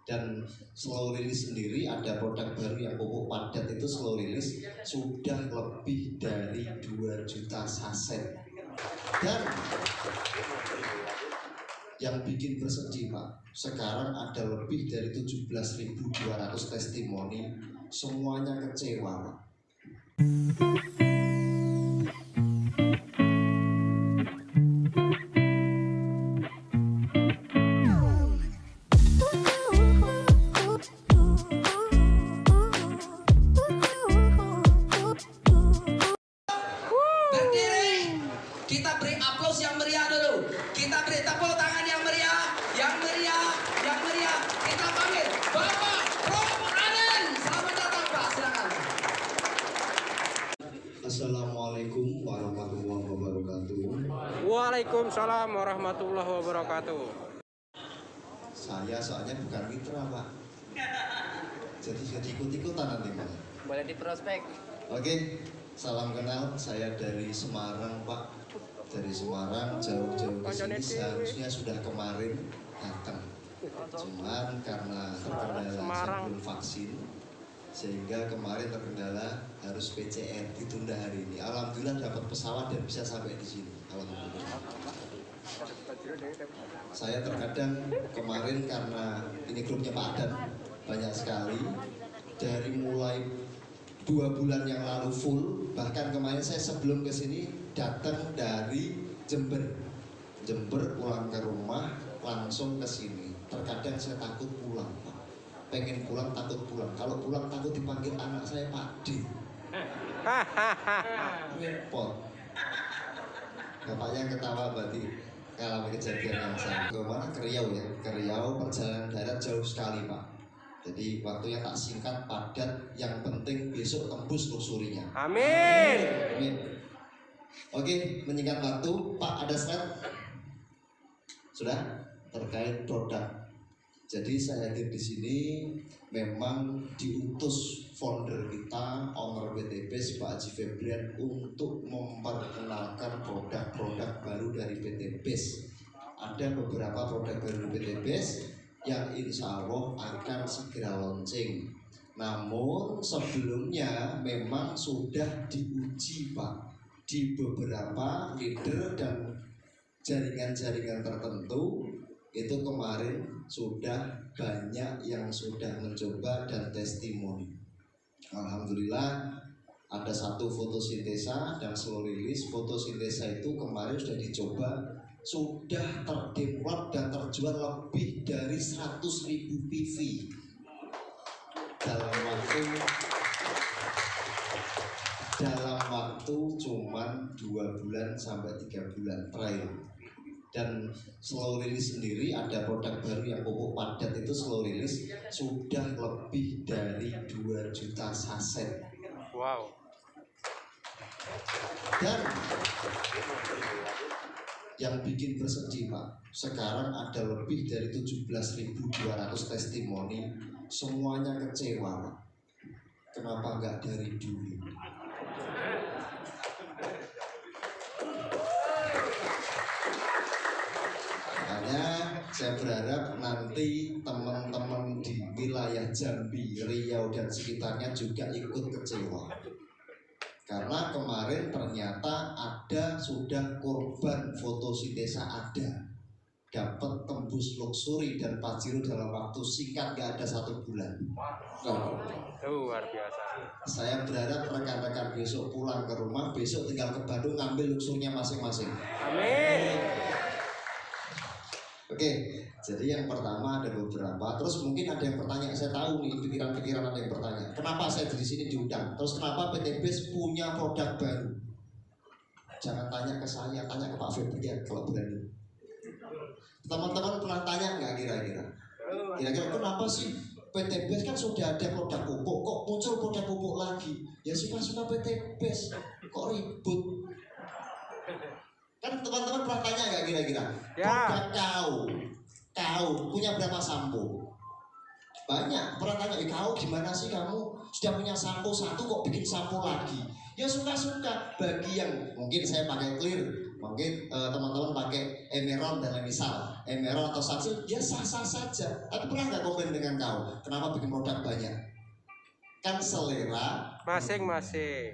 Dan slow release sendiri ada produk baru yang pupuk padat itu slow release sudah lebih dari 2 juta saset. Dan yang bikin bersedih Pak, sekarang ada lebih dari 17.200 testimoni, semuanya kecewa Pak. Berdiri, kita beri aplaus yang meriah dulu. Kita beri tepuk tangan yang meriah, yang meriah, yang meriah. Kita panggil Bapak Prof Aden. Selamat datang Pak, silakan. Assalamualaikum warahmatullahi wabarakatuh. Waalaikumsalam warahmatullahi wabarakatuh. Saya soalnya bukan mitra Pak, jadi ikut-ikutan nanti Pak. Boleh di prospek. Oke, salam kenal, saya dari Semarang Pak. Dari Semarang jauh-jauh ke sini, seharusnya sudah kemarin datang. Cuman karena terkendala sebelum vaksin, sehingga kemarin terkendala harus PCR, ditunda hari ini. Alhamdulillah dapat pesawat dan bisa sampai di sini. Alhamdulillah. Saya terkadang kemarin karena ini grupnya Pak Adan banyak sekali, dari mulai 2 bulan yang lalu full, bahkan kemarin saya sebelum ke sini datang dari Jember pulang ke rumah langsung ke sini. Terkadang saya takut pulang Pak, pengen pulang takut pulang, kalau pulang takut dipanggil anak saya Pak D. Repot. Bapaknya ketawa berarti kalau kejadian yang sama. Kemana? Ke Riau ya, ke Riau perjalanan darat jauh sekali Pak. Jadi waktunya tak singkat, padat, yang penting besok tembus luxurinya. Amin. Amin. Oke, menyingkat waktu, Pak ada slide? Sudah? Terkait produk. Jadi saya hadir di sini memang diutus founder kita, owner PTBase Pak Haji Febrian untuk memperkenalkan produk-produk baru dari PTBase. Ada beberapa produk baru dari PTBase yang insya Allah akan segera launching. Namun sebelumnya memang sudah diuji Pak di beberapa leader dan jaringan-jaringan tertentu. Itu kemarin sudah banyak yang sudah mencoba dan testimoni. Alhamdulillah ada satu fotosintesa dan slow release. Fotosintesa itu kemarin sudah dicoba, sudah terdevelop dan terjual lebih dari 100.000 PV dalam waktu cuman 2 bulan sampai 3 bulan terakhir. Dan slow release sendiri ada produk baru yang pupuk padat itu slow release sudah lebih dari 2 juta saset. Wow. Dan yang bikin bersedih Pak, sekarang ada lebih dari 17.200 testimoni, semuanya kecewa Pak. Kenapa nggak dari dulu? Makanya saya berharap nanti teman-teman di wilayah Jambi, Riau dan sekitarnya juga ikut kecewa. Karena kemarin ternyata ada sudah korban fotosintesa ada, dapat tembus luxury dan Pajero dalam waktu singkat gak ada 1 bulan. Luar biasa. Saya berharap rekan-rekan besok pulang ke rumah, besok tinggal ke Bandung ngambil luxurnya masing-masing. Amin. Oke, jadi yang pertama ada beberapa. Terus mungkin ada yang bertanya, saya tahu nih pikiran-pikiran ada yang bertanya, kenapa saya di sini diundang? Terus kenapa PTBase punya produk baru? Jangan tanya ke saya, tanya ke Pak Febrian kalau berani. Teman-teman pernah tanya nggak kira-kira? Kira-kira kenapa sih PTBase kan sudah ada produk pupuk, kok muncul produk pupuk lagi? Ya suka-suka PTBase, kok ribut? Kan teman-teman pernah tanya nggak kira-kira? Ya. Produk kau punya berapa sampo? Banyak pernah tanya, kau gimana sih kamu sudah punya sampo satu kok bikin sampo lagi? Ya suka-suka. Bagi yang mungkin saya pakai clear, mungkin teman-teman pakai Emerald dan lain misal Emerald atau Sunsilk, ya sah-sah saja. Tapi pernah nggak komplain dengan kau? Kenapa bikin produk banyak? Kan selera Masing-masing.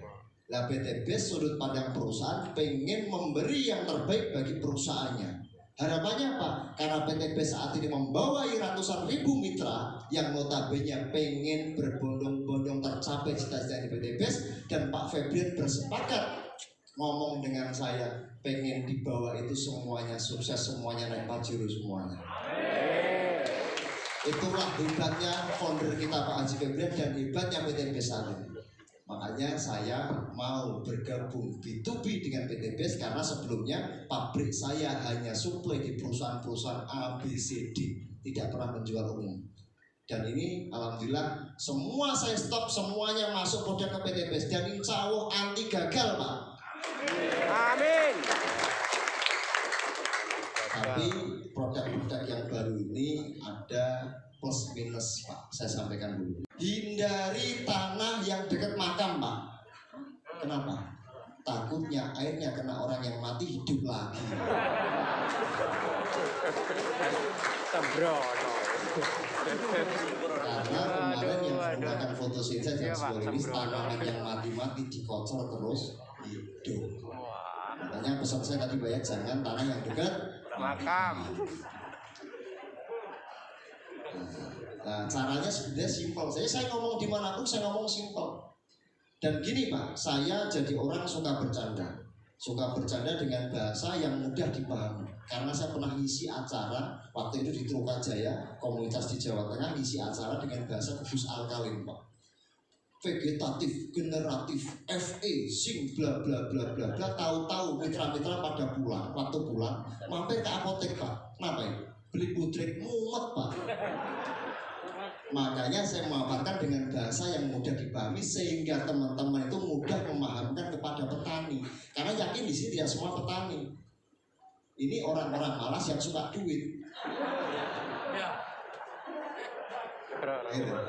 Lah PT BES sudut pandang perusahaan pengen memberi yang terbaik bagi perusahaannya. Harapannya apa? Karena PT BES saat ini membawai ratusan ribu mitra yang notabene pengen berbondong-bondong tercapai cita-cita di PT BES, dan Pak Febrian bersepakat ngomong dengan saya pengen dibawa itu semuanya sukses, semuanya naik pajero semuanya. Itulah hebatnya founder kita Pak Haji Febrian dan hebatnya PT BES saat ini. Makanya saya mau bergabung B2B dengan PT BES karena sebelumnya pabrik saya hanya suplai di perusahaan-perusahaan ABCD, tidak pernah menjual umum. Dan ini alhamdulillah semua saya stop, semuanya masuk produk ke PT BES dan insya Allah anti gagal Pak. Amin. Tapi produk-produk yang baru ini ada plus minus Pak, saya sampaikan dulu. Hindari tanah yang dekat makam Pak. Kenapa? Takutnya airnya kena orang yang mati hidup lagi. Sembrono. Karena kemarin yang menggunakan fotosintesis dan sebagainya, tanaman yang mati-mati dikocor terus hidup. Makanya pesan saya tadi banyak, jangan tanah yang dekat Makam. Nah, caranya sebenarnya simpel. Saya ngomong dimanapun saya ngomong simpel. Dan gini Pak, saya jadi orang suka bercanda dengan bahasa yang mudah dipahami. Karena saya pernah ngisi acara waktu itu di Trukajaya, komunitas di Jawa Tengah, ngisi acara dengan bahasa kebus alkalin Pak. Vegetatif, generatif, FE, sing, bla bla bla bla bla. Tahu-tahu mitra-mitra pada pulang, waktu pulang mampir ke apotek Pak. Kenapa ya? Beli putrik mumet Pak. Makanya saya memaparkan dengan bahasa yang mudah dipahami sehingga teman-teman itu mudah memahamkan kepada petani. Karena yakin di sini tidak semua petani. Ini orang-orang malas yang suka duit.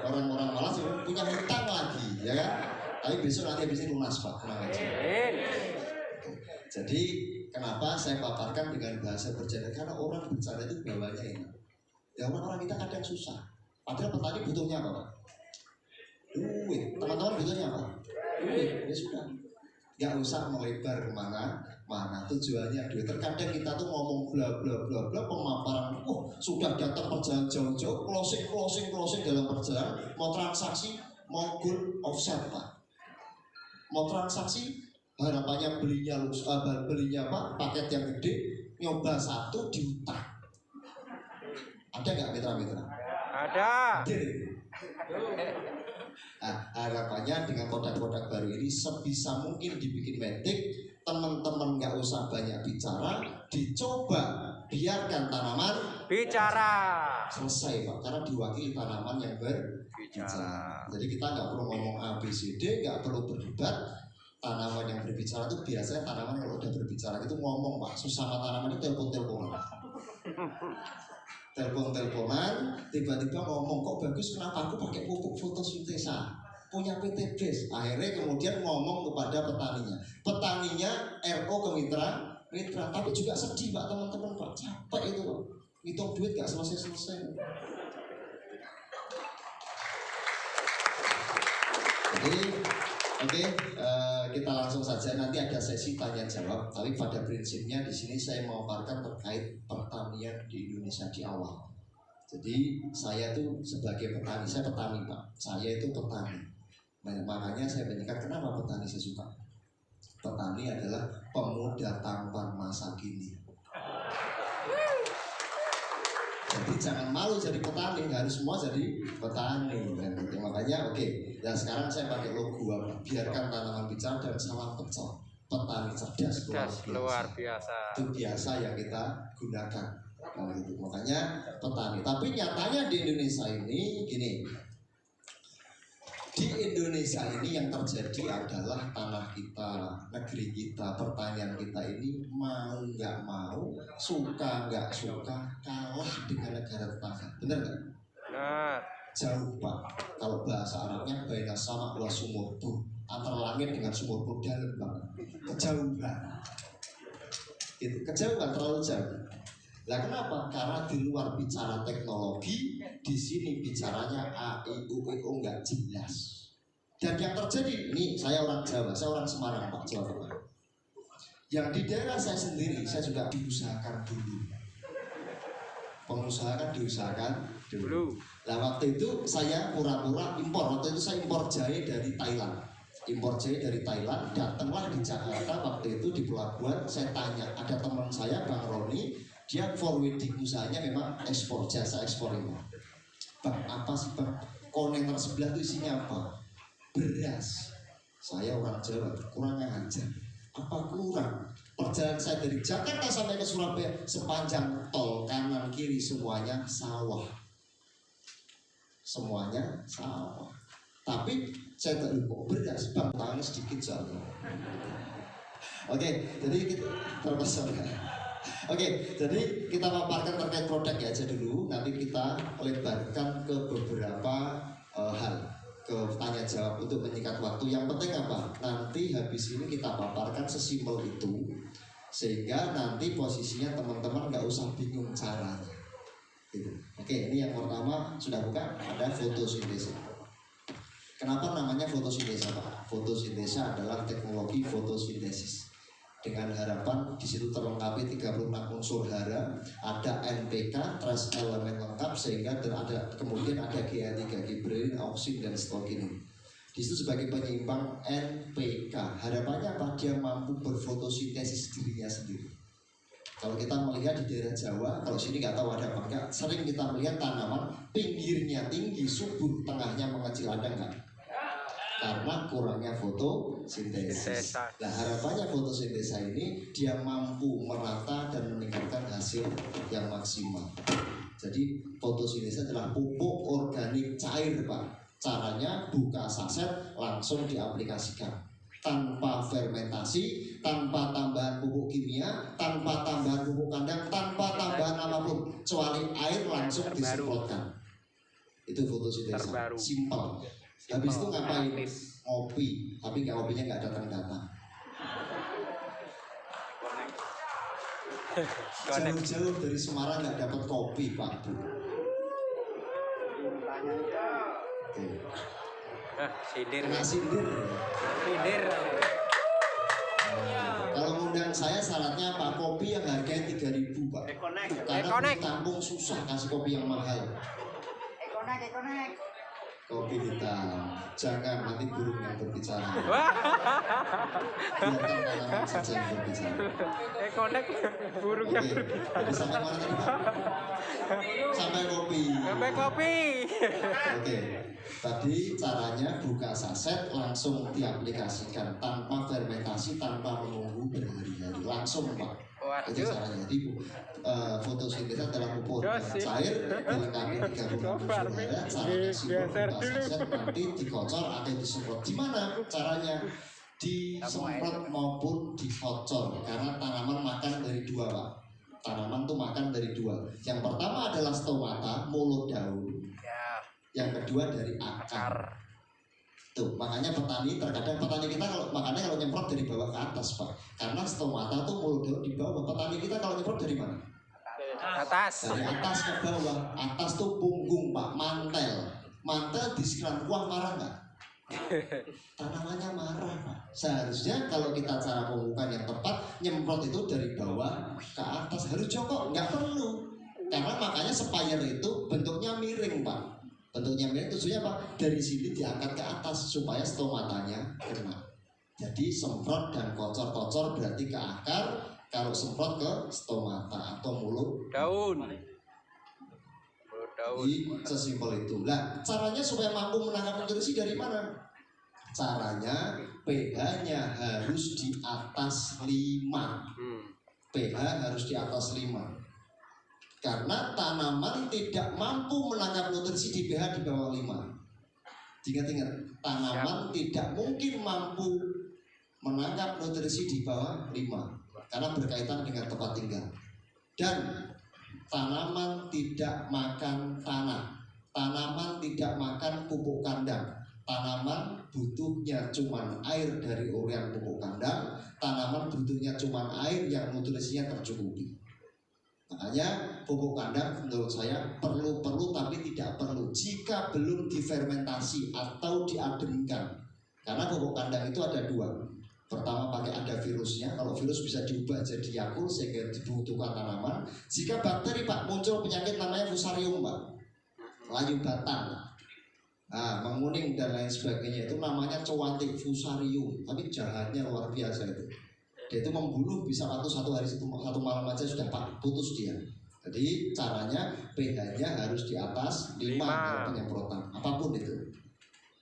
Orang-orang malas yang punya hutang lagi, ya kan? Tapi besok nanti habis ini lunas Pak. Jadi kenapa saya paparkan dengan bahasa bercanda? Karena orang bercanda itu bawahnya ini. Ya orang-orang kita kadang susah. Padahal petani butuhnya apa Pak? Duit. Teman-teman butuhnya apa? Duit. Ya sudah. Gak usah melebar kemana-mana. Tujuannya duit. Terkadang kita tuh ngomong bla bla bla bla pemaparan. Sudah datang perjalanan jauh-jauh, closing dalam perjalanan. Mau transaksi, mau good offset Pak. Mau transaksi, harapannya belinya apa? Paket yang gede, nyoba satu diutang. Ada nggak mitra-mitra? Ada. Nah, harapannya dengan produk-produk baru ini sebisa mungkin dibikin medik, teman-teman nggak usah banyak bicara, dicoba biarkan tanaman Bicara. selesai Pak, karena diwakili tanaman yang berbicara. Jadi kita nggak perlu ngomong ABCD, nggak perlu berdebat. Tanaman yang berbicara itu biasanya tanaman kalau udah berbicara itu ngomong Pak, susah sama tanaman itu telepon-teleponan, tiba-tiba ngomong kok bagus, kenapa aku pakai pupuk fotosintesa punya PT BES. Akhirnya kemudian ngomong kepada petaninya RO ke mitra, tapi juga sedih Pak teman-teman Pak, capek itu Pak, ngitung duit gak selesai-selesai. Jadi kita langsung saja, nanti ada sesi tanya jawab. Tapi pada prinsipnya di sini saya memaparkan terkait pertanian di Indonesia di awal. Jadi saya tuh sebagai petani, saya petani Pak. Saya itu petani. Makanya saya menyikat kenapa petani saya suka. Petani adalah pemuda tampan masa kini. Jadi jangan malu jadi petani, harus semua jadi petani. Dan gitu. Makanya ya sekarang saya pakai logo apa? Biarkan tanaman bicara dan salam pecel. Petani cerdas luar biasa. Itu biasa yang kita gunakan. Nah, gitu. Makanya petani. Tapi nyatanya di Indonesia ini gini. Di Indonesia ini yang terjadi adalah tanah kita, negeri kita, pertanian kita ini mau nggak mau, suka nggak suka, kalah dengan negara tetangga. Benar nggak? Benar. jauh Pak. Kalau bahasa Arabnya baina sama wa sumurdu, antara langit dengan sumurdu dalam banget, kejauhan. Itu kejauhan, terlalu jauh. Lah kenapa? Karena di luar bicara teknologi, di sini bicaranya A, I, U, E, O nggak jelas. Dan yang terjadi, ini saya orang Jawa, saya orang Semarang Pak, Jawa Tengah. Yang di daerah saya sendiri, saya juga diusahakan dulu. Pengusaha kan diusahakan dulu. Nah waktu itu saya pura-pura impor, waktu itu saya impor jahe dari Thailand. Impor jahe dari Thailand, datanglah di Jakarta waktu itu di pelabuhan, saya tanya, ada teman saya Bang Roni, dia forwarding usahanya memang ekspor, jasa ekspor ini. Bang, apa sih Bang? Kontainer sebelah itu isinya apa? Beras. Saya orang Jawa, kurang ajar. Apa kurang? Perjalanan saya dari Jakarta sampai ke Surabaya sepanjang tol kanan kiri semuanya sawah. Semuanya sawah. Tapi saya tak lupa beras, Bang, tangannya sedikit soalnya. Oke, jadi kita terpesona. Oke, jadi kita paparkan terkait produk ya aja dulu. Nanti kita lebarkan ke beberapa hal, ke tanya jawab untuk menyingkat waktu. Yang penting apa? Nanti habis ini kita paparkan sesimpel itu, sehingga nanti posisinya teman-teman nggak usah bingung caranya. Gitu. Oke, ini yang pertama sudah buka, ada fotosintesis. Kenapa namanya fotosintesa Pak? Fotosintesa adalah teknologi fotosintesis. Dengan harapan di situ terlengkapi 36 unsur hara, ada NPK, trace elemen lengkap, sehingga kemudian ada GA3, gibberellin, auksin, dan sitokin. Di situ sebagai penyeimbang NPK. Harapannya apa? Dia mampu berfotosintesis dirinya sendiri. Kalau kita melihat di daerah Jawa, kalau sini nggak tahu ada apa enggak, sering kita melihat tanaman pinggirnya tinggi, subur, tengahnya mengecil, ada enggak? Karena kurangnya fotosintesis. Nah harapannya fotosintesa ini dia mampu merata dan meningkatkan hasil yang maksimal. Jadi fotosintesa adalah pupuk organik cair Pak. Caranya buka saset langsung diaplikasikan, tanpa fermentasi, tanpa tambahan pupuk kimia, tanpa tambahan pupuk kandang, tanpa tambahan apapun, kecuali air langsung disemprotkan. Itu fotosintesa, simpel. Habis itu ngapain? Ngopi, tapi ngopinya nggak datang-datang. Jauh-jauh dari Semarang nggak dapat kopi Pak Bu. Oke. Sindir. Kena sindir. Sindir. Kalau ngundang saya syaratnya Pak, kopi yang harganya 3.000 Pak. Karena tampung susah kasih kopi yang mahal. Ekonek. Kopi hitam, jangan nanti burung yang berbicara. Biarkan tanaman saja yang berbicara. Konek burung yang berbicara. Jadi sampai mana tadi Pak? Sampai kopi. Sampai kopi. Oke. Tadi caranya buka saset langsung diaplikasikan tanpa fermentasi, tanpa menunggu berhari-hari, langsung Pak. Itu caranya. Jadi fotosintesa adalah pupuk cair dilengkapi 36 unsur hara. Caranya simpel, buka saset nanti dikocor atau disemprot. Gimana caranya? Disemprot maupun dikocor, karena tanaman makan dari dua Pak. Tanaman tuh makan dari dua. Yang pertama adalah stomata, mulut daun. Yang kedua dari akar. Tuh, makanya terkadang petani kita kalau nyemprot dari bawah ke atas Pak. Karena stomata tuh mulut daun di bawah. Petani kita kalau nyemprot dari mana? Atas. Dari atas ke bawah. Atas tuh punggung Pak, mantel. Mantel disiram kuah, marah nggak? Tanamannya marah Pak. Seharusnya kalau kita cara pemupukan yang tepat, nyemprot itu dari bawah ke atas. Harus jongkok, nggak perlu. Karena makanya spire itu bentuknya miring Pak. Bentuknya miring tujuannya apa? Dari sini diangkat ke atas supaya stomatanya kena. Jadi semprot dan kocor-kocor berarti ke akar. Kalau semprot ke stomata atau mulut daun. Jadi sesimpel itu. Nah, caranya supaya mampu menangkap nutrisi dari mana? Caranya pH-nya harus di atas 5. pH harus di atas 5. Karena tanaman tidak mampu menangkap nutrisi di pH di bawah 5. Ingat-ingat, tanaman tidak mungkin mampu menangkap nutrisi di bawah 5 karena berkaitan dengan tempat tinggal. Dan tanaman tidak makan tanah. Tanaman tidak makan pupuk kandang. Tanaman butuhnya cuman air dari urean pupuk kandang. Tanaman butuhnya cuman air yang nutrisinya tercukupi. Makanya pupuk kandang menurut saya perlu tapi tidak perlu jika belum difermentasi atau diademkan. Karena pupuk kandang itu ada dua. Pertama pakai ada virusnya. Kalau virus bisa diubah jadi Yakult sehingga dibutuhkan tanaman. Jika bakteri Pak muncul penyakit namanya fusarium Pak, layu batang, menguning dan lain sebagainya, itu namanya coantik fusarium. Tapi jahatnya luar biasa itu. Dia itu membunuh bisa waktu satu malam aja sudah putus dia. Jadi caranya pH-nya harus di atas 5 kalau penyemprotan apapun itu.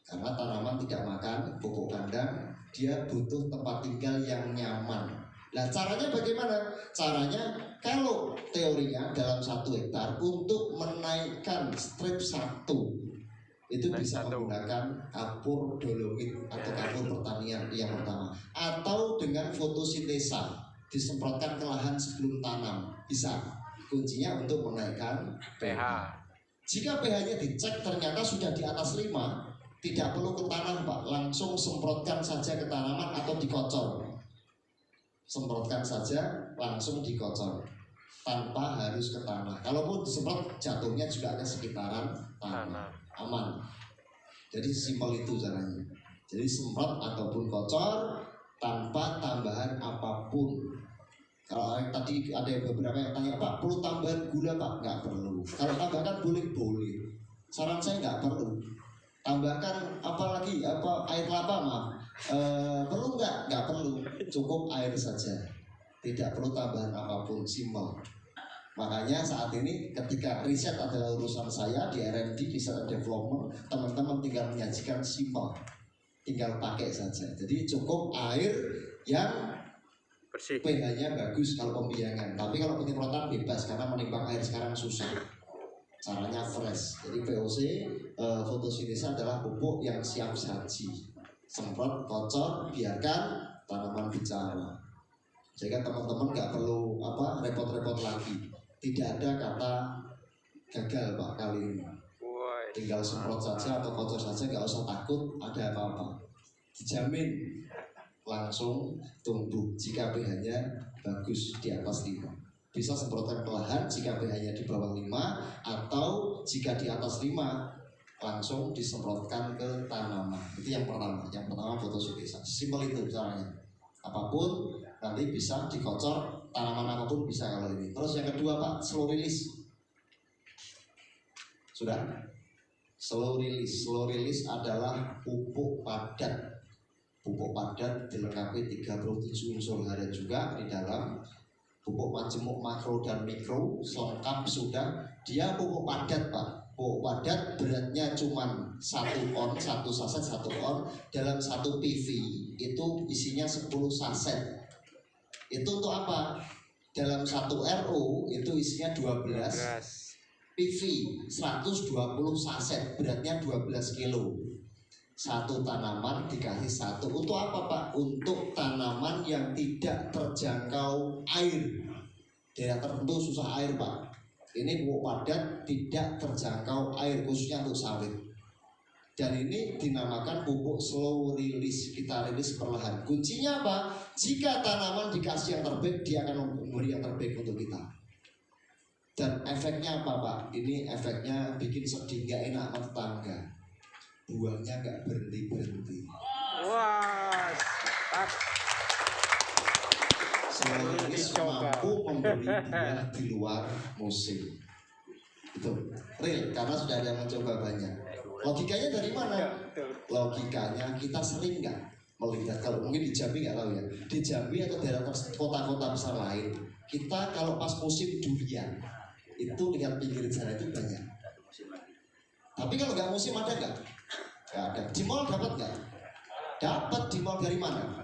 Karena tanaman tidak makan pupuk kandang, dia butuh tempat tinggal yang nyaman. Nah caranya bagaimana? Caranya kalau teorinya dalam 1 hektar untuk menaikkan strip 1 itu bisa menggunakan kapur dolomit atau kapur pertanian yang pertama, atau dengan fotosintesa disemprotkan ke lahan sebelum tanam bisa. Kuncinya untuk menaikkan pH. Jika pH-nya dicek ternyata sudah di atas 5, tidak perlu ke tanah Pak, langsung semprotkan saja ke tanaman atau dikocor. Semprotkan saja langsung dikocor tanpa harus ke tanah. Kalaupun disemprot jatuhnya juga ada sekitaran tanah. Aman. Jadi simpel itu caranya. Jadi semprot ataupun kocor tanpa tambahan apapun. Kalau tadi ada beberapa yang tanya Pak, perlu tambahan gula Pak? Nggak perlu. Kalau tambahkan boleh. Saran saya nggak perlu. Tambahkan apalagi air kelapa maaf. Perlu nggak? Nggak perlu. Cukup air saja. Tidak perlu tambahan apapun. Simpel. Makanya saat ini ketika riset adalah urusan saya di R&D, Research and Development, teman-teman tinggal menyajikan simpel, tinggal pakai saja. Jadi cukup air yang bersih, pH-nya bagus kalau pembiyangan. Tapi kalau penyemprotan bebas karena menimbang air sekarang susah. Caranya fresh. Jadi VOC fotosintesa adalah pupuk yang siap saji. Semprot, kocor, biarkan tanaman bicara. Sehingga teman-teman nggak perlu repot-repot lagi. Tidak ada kata gagal Pak kali ini. Tinggal semprot saja atau kocor saja, nggak usah takut ada apa-apa. Dijamin langsung tumbuh jika pH-nya bagus di atas 5. Bisa semprotkan ke lahan jika pH-nya di bawah 5, atau jika di atas 5 langsung disemprotkan ke tanaman. Itu yang pertama. Yang pertama fotosintesa. Simpel itu caranya. Apapun nanti bisa dikocor, tanaman apapun bisa kalau ini. Terus yang kedua Pak, slow release. Sudah? Slow release. Slow release adalah pupuk padat. Pupuk padat dilengkapi 37 unsur hara juga di dalam. Pupuk majemuk makro dan mikro lengkap sudah. Dia pupuk padat Pak. Pupuk padat beratnya cuma 1 on, 1 saset 1 on. Dalam 1 PV itu isinya 10 saset. Itu untuk apa? Dalam 1 RO itu isinya 12 PV 120 saset, beratnya 12 kilo. 1 tanaman dikasih 1. Untuk apa Pak? Untuk tanaman yang tidak terjangkau air. Daerah tertentu susah air Pak. Ini pupuk padat tidak terjangkau air, khususnya untuk sawit. Dan ini dinamakan pupuk slow release. Kita rilis perlahan. Kuncinya apa? Jika tanaman dikasih yang terbaik, dia akan memberi yang terbaik untuk kita. Dan efeknya apa Pak? Ini efeknya bikin sedih, gak enak sama tetangga. Buahnya gak berhenti-berhenti. Wah, Slow release mampu memberi buah di luar musim. Itu real, karena sudah ada yang mencoba banyak. Logikanya dari mana? Logikanya kita sering nggak melihat, kalau mungkin di Jambi nggak tahu ya, di Jambi atau daerah kota-kota besar lain, kita kalau pas musim durian itu lihat pinggir jalan itu banyak. Tapi kalau nggak musim ada nggak? Nggak ada. Di mall dapat nggak? Dapat. Di mall dari mana?